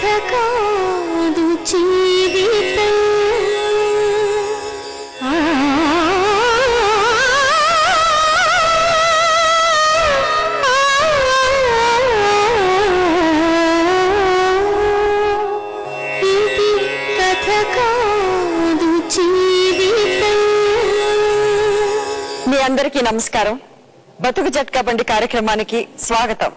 కథ కాదు జీవితం మీ అందరికీ నమస్కారం. బతుకు జట్కా బండి కార్యక్రమానికి స్వాగతం.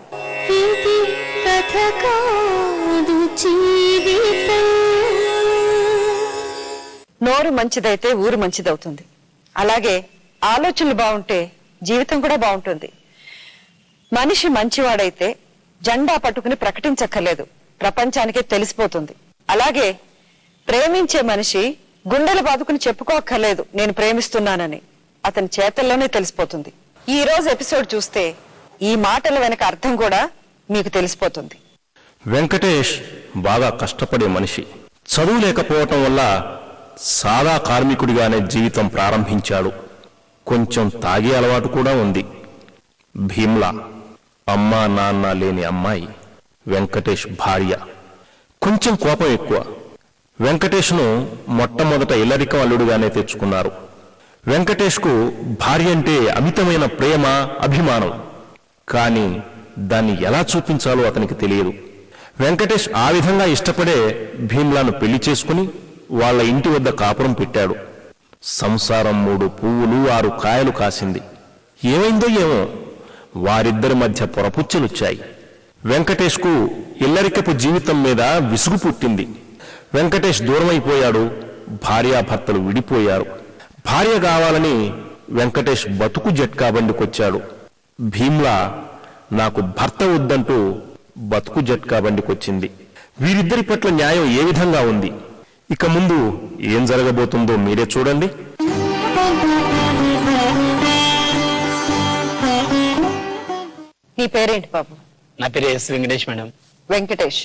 నోరు మంచిదైతే ఊరు మంచిదవుతుంది. అలాగే ఆలోచనలు బాగుంటే జీవితం కూడా బాగుంటుంది. మనిషి మంచివాడైతే జెండా పట్టుకుని ప్రకటించక్కర్లేదు, ప్రపంచానికే తెలిసిపోతుంది. అలాగే ప్రేమించే మనిషి గుండెలు బాదుకుని చెప్పుకోక్కర్లేదు నేను ప్రేమిస్తున్నానని, అతని చేతల్లోనే తెలిసిపోతుంది. ఈ రోజు ఎపిసోడ్ చూస్తే ఈ మాటల వెనక అర్థం కూడా మీకు తెలిసిపోతుంది. వెంకటేష్ బాగా కష్టపడే మనిషి. చదువు లేకపోవటం వల్ల సాదా కార్మికుడిగానే జీవితం ప్రారంభించాడు. కొంచెం తాగే అలవాటు కూడా ఉంది. భీమ్లా అమ్మా నాన్న లేని అమ్మాయి వెంకటేష్ భార్య. కొంచెం కోపం ఎక్కువ. వెంకటేష్ను మొట్టమొదట ఇల్లరికం అల్లుడిగానే తెచ్చుకున్నారు. వెంకటేష్కు భార్య అంటే అమితమైన ప్రేమ, అభిమానం. కానీ దాన్ని ఎలా చూపించాలో అతనికి తెలియదు. వెంకటేష్ ఆ విధంగా ఇష్టపడే భీమ్లాను పెళ్లి చేసుకుని వాళ్ళ ఇంటి వద్ద కాపురం పెట్టాడు. సంసారం 3 పువ్వులు 6 కాయలు కాసింది. ఏమైందో ఏమో వారిద్దరి మధ్య పొరపుచ్చులొచ్చాయి. వెంకటేష్కు ఇల్లరికపు జీవితం మీద విసుగు పుట్టింది. వెంకటేష్ దూరమైపోయాడు. భార్యాభర్తలు విడిపోయారు. భార్య కావాలని వెంకటేష్ బతుకు జట్కా బండికొచ్చాడు. భీమ్లా నాకు భర్త వద్దంటూ బతుకు జట్కా బండికొచ్చింది. వీరిద్దరి పట్ల న్యాయం ఏ విధంగా ఉంది? ఇక ముందు ఏం జరగబోతుందో మీరే చూడండి. నీ పేరేంటి బాబు? నా పేరు ఎస్ వెంకటేష్ మేడం. వెంకటేష్.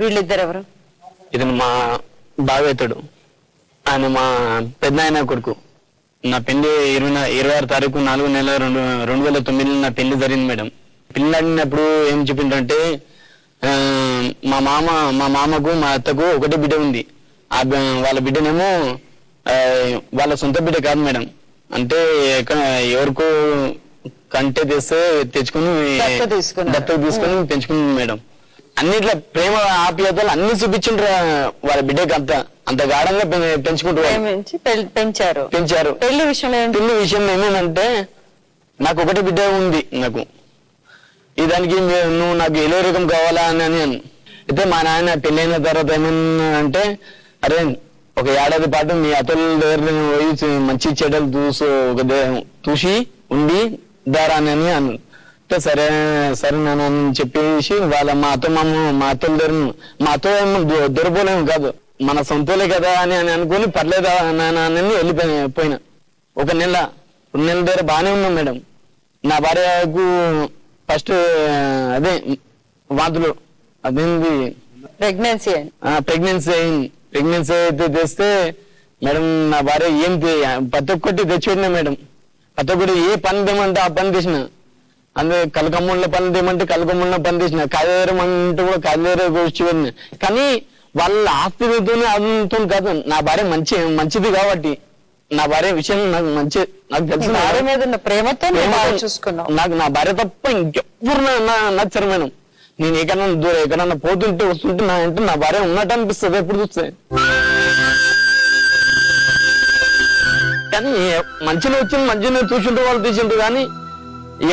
వీళ్ళిద్దరెవరు? ఇది మా బావేతుడు, ఆయన మా పెద్ద ఆయన కొడుకు. నా పెళ్లి 26 తారీఖు 4 నెల 2009 నా పెళ్లి జరిగింది మేడం. పెళ్లి అడిగినప్పుడు ఏం చెప్పిందంటే మా మామకు మా అత్తకు ఒకటే బిడ్డ ఉంది. వాళ్ళ బిడ్డనేమో వాళ్ళ సొంత బిడ్డ కాదు మేడం. అంటే ఎవరికో కంటే తెచ్చుకుని దత్తత తీసుకుని పెంచుకుంది మేడం. అన్నిట్లా ప్రేమ ఆప్యాయతలు అన్ని చూపించుంటారు వాళ్ళ బిడ్డకి. అంత గాఢంగా పెంచారు. పెళ్లి విషయంలో ఏమేమంటే నాకు ఒకటే బిడ్డ ఉంది. నాకు ఈ దానికి నువ్వు నాకు ఎలో రకం కావాలా అని అయితే మా నాయన పెళ్ళైన తర్వాత ఏమన్నా అంటే, అరే ఒక ఏడాది పాటు మీ అతల దగ్గర పోయి మంచి చెడ్డలు చూసి ఉండి దారా అని అన్నాను. సరే నాన్న అని చెప్పేసి మా అత్తల దగ్గర మా అత్త దొరపోలేము కాదు, మన సొంతలే కదా అని అనుకుని పర్లేదా నాన్న అని వెళ్ళిపోయినా. 1 నెల 2 నెలల దగ్గర బాగానే ఉన్నాం మేడం. నా భార్యకు ఫస్ట్ అదే వాంతులు అదేంది ప్రెగ్నెన్సీ అయింది. ప్రెగ్నెన్సీ అయితే తెస్తే మేడం నా భార్య ఏం ప్రతి ఒక్కటి తెచ్చిపెట్టినా మేడం. ప్రతి ఒక్కటి ఏ పని తెమంటే ఆ పని తెచ్చిన. అందుకే కలకమ్ముళ్ళ పని తెమంటే కలకమ్ముళ్ళ పని తెచ్చిన. కాయదేరం అంటే కూడా కాయదేర వచ్చి కానీ వాళ్ళ ఆస్తితోనే అదుతో కాదు. నా భార్య మంచిది కాబట్టి నా భార్య విషయం నాకు తెలుసు. భార్య మీద ఉన్న ప్రేమతో నాకు నా భార్య తప్ప ఇంకెప్పుడు నచ్చరు మేడం. నేను ఎక్కడన్నా పోతుంటే వస్తుంటే నా భార్య ఉన్నట్టు అనిపిస్తుంది ఎప్పుడు చూస్తే. కానీ మంచిగా వచ్చింది, మంచిగా చూసింటూ వాళ్ళు తీసింటారు. కానీ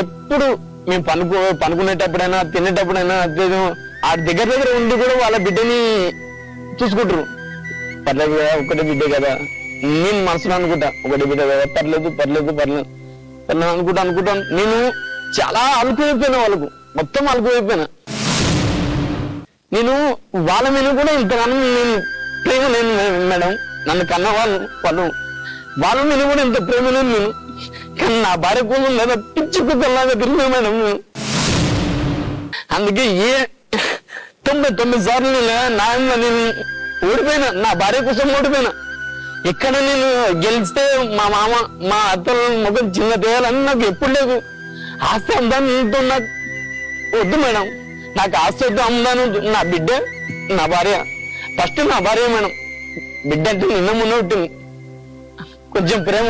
ఎప్పుడు మేము పనుకునేటప్పుడైనా తినేటప్పుడైనా ఆ దగ్గర ఉండి కూడా వాళ్ళ బిడ్డని చూసుకుంటారు. పర్లేదు కదా, ఒకటే బిడ్డే కదా. నేను మనసులో అనుకుంటా ఒకటే బిడ్డ కదా, పర్లేదు అనుకుంటాను. నేను చాలా అలుకైపోయినా, వాళ్ళకు మొత్తం అలుకైపోయినా. నేను వాళ్ళ మీద కూడా ఇంతగానో నేను ప్రేమ లేను మేడం. నన్ను కన్న వాళ్ళు వాళ్ళ మీద కూడా ఇంత ప్రేమ లేను నేను. కానీ నా భార్య కోసం లేదా పిచ్చి కుక్కలాగా తిరిగినా మేడం నేను. అందుకే 99 సార్లు నేను ఓడిపోయినా, నా భార్య కోసం ఓడిపోయినా. ఎక్కడ నేను గెలిస్తే మా అత్తల ముఖం చిన్న తేయాలని నాకు ఎప్పుడు లేదు. ఆస్తి అమ్ముదాను నాకు వద్దు మేడం. నాకు ఆస్తి వద్దు, అమ్ముదాను. నా బిడ్డ నా భార్య ఫస్ట్ నా భార్య మేడం. బిడ్డ అంటే నిన్న మొన్న ఉంటుంది, కొంచెం ప్రేమ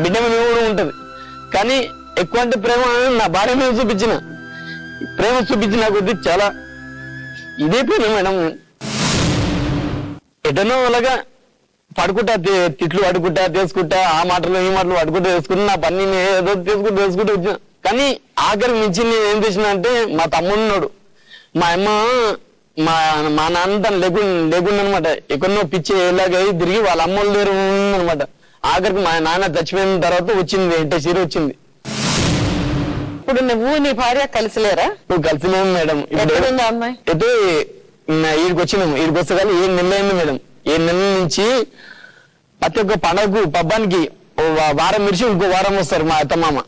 బిడ్డ మీద కూడా ఉంటది, కానీ ఎక్కువ అంటే ప్రేమ నా భార్య మీద చూపించిన కొద్ది చాలా ఇదే ప్రేమ మేడం. ఎటనో అలాగా పడుకుంటా తిట్లు పడుకుంటా తీసుకుంటా, ఆ మాటలు ఈ మాటలు పడుకుంటా వేసుకుంటా, నా పని ఏదో తీసుకుంటూ వచ్చిన. కానీ ఆఖరి మించి నేను ఏం చేసిన అంటే మా తమ్ముడు ఉన్నాడు, మా అమ్మ మా నాన్న తను లేకుండా అనమాట. ఎక్కడో పిచ్చి ఎలాగై తిరిగి వాళ్ళ అమ్మ వాళ్ళ దగ్గర ఉందనమాట. ఆఖరికి మా నాన్న చచ్చిపోయిన తర్వాత వచ్చింది అంటే చీర వచ్చింది. ఇప్పుడు నువ్వు నీ భార్య కలిసిలేరా? ఇప్పుడు కలిసిలేము మేడం. ఇప్పుడు అమ్మాయి అయితే ఈడికి వచ్చినాము, ఈడికి వస్తే కానీ 7 నెలలు అయింది మేడం. 7 నెలల నుంచి ప్రతి ఒక్క పండగకు పబ్బానికి వారం మిరిచి ఇంకో వారం వస్తారు మా అత్తమామ.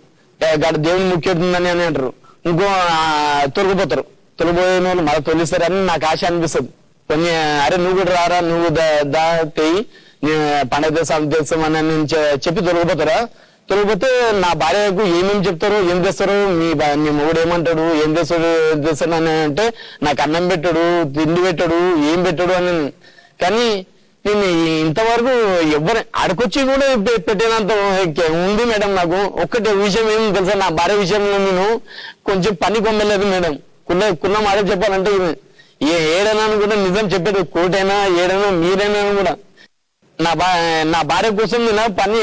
దేవుని ముఖ్యతుందని అని అంటారు, ఇంకో తొలగిపోతారు. తొలగిపోయిన వాళ్ళు మళ్ళీ తొలిస్తారని నాకు ఆశ అనిపిస్తుంది. కొన్ని అరే నువ్వు కూడా రారా, నువ్వు తెయి పండగ చేస్తామని చెప్పి తొలగిపోతారా. తొలగిపోతే నా భార్యకు ఏమేమి చెప్తారు, ఏం చేస్తారు, మీ మొగుడు ఏమంటాడు, ఏం చేస్తాడు అని అంటే నాకు అన్నం పెట్టాడు, తిండి పెట్టాడు, ఏం పెట్టాడు అని. కానీ నేను ఇంతవరకు ఎవరు అడకొచ్చి కూడా పెట్టేనంత ఉంది మేడం. నాకు ఒక్కటే విషయం ఏం తెలుసా, నా భార్య విషయంలో నేను కొంచెం పని కొమ్మలేదు మేడం. కున్న మాట చెప్పాలంటే ఏడైనా కూడా నిజం చెప్పేది, కోటైనా ఏడైనా మీరైనా కూడా నా భార్య కోసం నేను పని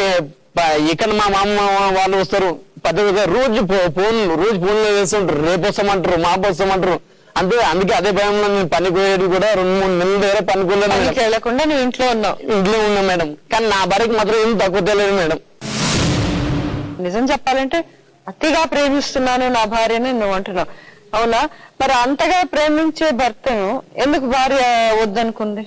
ఇక్కడ మా మామ వాళ్ళు వస్తారు పద్ధతిగా రోజు ఫోన్లో వేస్తుంటారు, రేపు వస్తామంటారు, మాపు వస్తామంటారు. అంటే అందుకే అదే భయంలో నేను పనికి పోయేది కూడా 2-3 నెలల దగ్గర పనికి వెళ్ళకుండా నువ్వు ఇంట్లో ఉన్నా మేడం. కానీ నా భార్యకి మాత్రం ఏం తక్కువ తెలియదు మేడం. నిజం చెప్పాలంటే అతిగా ప్రేమిస్తున్నాను నా భార్యని నువ్వు అంటున్నావు, అవునా? మరి అంతగా ప్రేమించే భర్తను ఎందుకు భార్య వద్దనుకుంది?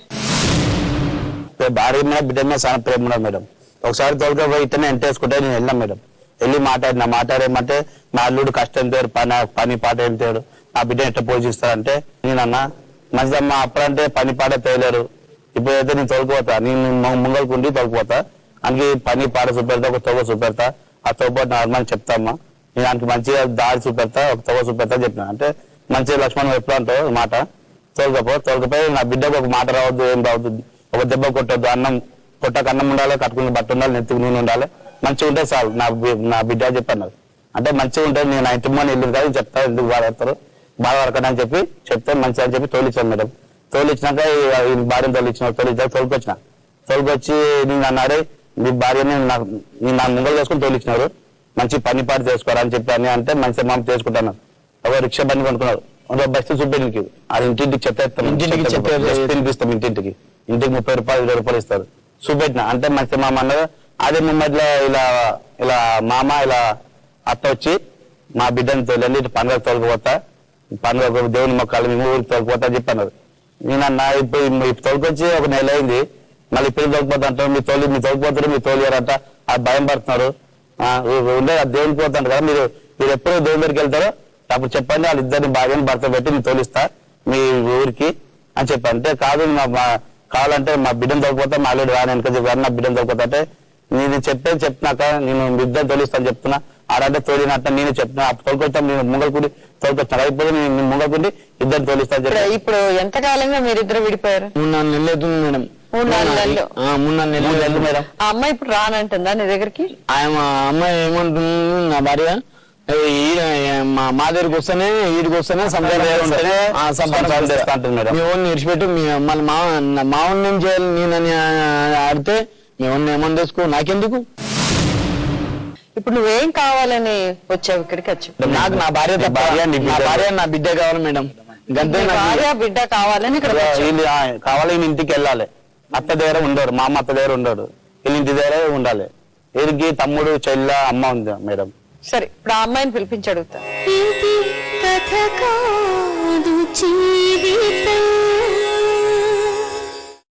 భార్య మీద బిడ్డ మీద చాలా ప్రేమ ఉన్నది మేడం. ఒకసారి తోలుకపోయి ఇతనే ఎంటేసుకుంటే నేను వెళ్ళాం మేడం. వెళ్ళి మాట్లాడేమంటే నా అల్లుడు కష్టం తేడు, పని పాట ఏం తేడు, నా బిడ్డ ఎట్లా పోషిస్తారంటే నేనన్నా మంచిదమ్మా అప్పుడంటే పని పాట తేలేరు, ఇప్పుడైతే నేను తోలుకుపోతా, నేను ముంగల్కుండి తోలుకుపోతా, అందుకే పని పాట చూపెడతా, ఒక తొగ చూపెడతా, ఆ తోపాటు నార్మల్ చెప్తామ్మా, నేను దానికి మంచిగా దారి చూపెడతా, ఒక తొగ చూపెడతా చెప్పిన. అంటే మంచిగా లక్ష్మణ్ ఎప్పుడు అంటావు మాట తోలుకపోయి నా బిడ్డకు ఒక మాట రావద్దు, ఏం రావద్దు, ఒక దెబ్బ కొట్టద్దు, పొట్టకు అన్నం ఉండాలి, కట్టుకుని బట్ట ఉండాలి, నెత్తుకు నేను ఉండాలి, మంచిగా ఉంటే చాలు నా బిడ్డ చెప్పాను. అంటే మంచిగా ఉంటే నేను నా ఇంటి మొన్న వెళ్ళింది కాదు చెప్తా, ఎందుకు బాధపడకండి అని చెప్తే మంచిగా అని చెప్పి తోలిచ్చాను మేడం. తోలిచ్చినాక భార్యను తోలుకొచ్చి నేను అన్నాడే మీ భార్యని నా ముంగలు చేసుకుని తోలిచ్చినారు, మంచి పని పాటు చేసుకోరా అని చెప్పి అంటే మంచిగా మామ చేసుకుంటాను. ఒక రిక్షా బండి కొనుక్కున్నారు, బస్సు చూపేందుకు అది ఇంటింటికి చెప్పేస్తాం, పిలిపిస్తాం, ఇంటికి 30 రూపాయలు 20 రూపాయలు ఇస్తారు. చూపెట్టిన అంటే మంచి మామ అన్నారు. అదే ముమ్మడిలో ఇలా మామ ఇలా అత్త వచ్చి మా బిడ్డని తోలండి పండుగ తోలుకుపోతా, పండుగ దేవుని మొక్కలు మేము ఊరికి తోలుకుపోతా అని చెప్పి అన్నారు. నేనన్నా ఇప్పుడు తోలుకొచ్చి 1 నెల అయింది, మళ్ళీ ఇప్పుడు తోలుకుపోతా అంటారు, మీ తోలుకుపోతారు, మీరు తోలియారంట, అది భయం పడుతున్నారు. ఉండే దేవునికి పోతాను కదా, మీరు ఎప్పుడు దేవుని దగ్గరికి వెళ్తారో అప్పుడు చెప్పండి, వాళ్ళిద్దరిని భార్యని భర్త పెట్టి నేను తోలిస్తా మీ ఊరికి అని చెప్పి. అంటే కాదు కావాలంటే మా బిడ్డను తోలుకుపోతా, మా అల్లుడు రాని వెనక చెప్పారు, నా బిడ్డను తోలుకుపోతా అంటే నేను చెప్పినాక నేను బిడ్డను తోలిస్తాను చెప్తున్నా, ఆడంటే తోలినట్ట నేను చెప్తున్నా, అప్పుడు తోలుకొచ్చాను, నేను ముంగల్కుండి తోలుకొచ్చాను, అయిపోతే నేను ముంగల్కుండి ఇద్దరు తోలిస్తాను చెప్పి. ఇప్పుడు ఎంతకాలంగా మీరిద్దరు విడిపోయారు? 3-4 నెలలు అవుతుంది మేడం. 3-4 నెలలు మేడం. ఆ అమ్మాయి ఇప్పుడు రానంటుందా నీ దగ్గరికి? అమ్మాయి ఏమంటుంది, నా భార్య మా దగ్గరికి వస్తేనే వీడికి వస్తేనే మీ ఓన్ విడిచిపెట్టు, మళ్ళీ మా ఓన్ ఏం చేయాలి నేనని ఆడితే మీ ఓన్ ఏమని తెసుకో, నాకెందుకు? ఇప్పుడు నువ్వేం కావాలని వచ్చావు ఇక్కడికి? వచ్చి నాకు నా భార్య నా బిడ్డ కావాలి మేడం. భార్య బిడ్డ కావాలని కావాలి, ఇంటికి వెళ్ళాలి, అత్త దగ్గర ఉండరు, మా అమ్మ అత్త దగ్గర ఉండడు, వీళ్ళ ఇంటి దగ్గర ఉండాలి. వీరికి తమ్ముడు చెల్ల అమ్మ ఉంది మేడం. సరే ఇప్పుడు ఆ అమ్మాయిని పిలిపించి అడుగుతా. ఇది కథ కాదు జీవితం.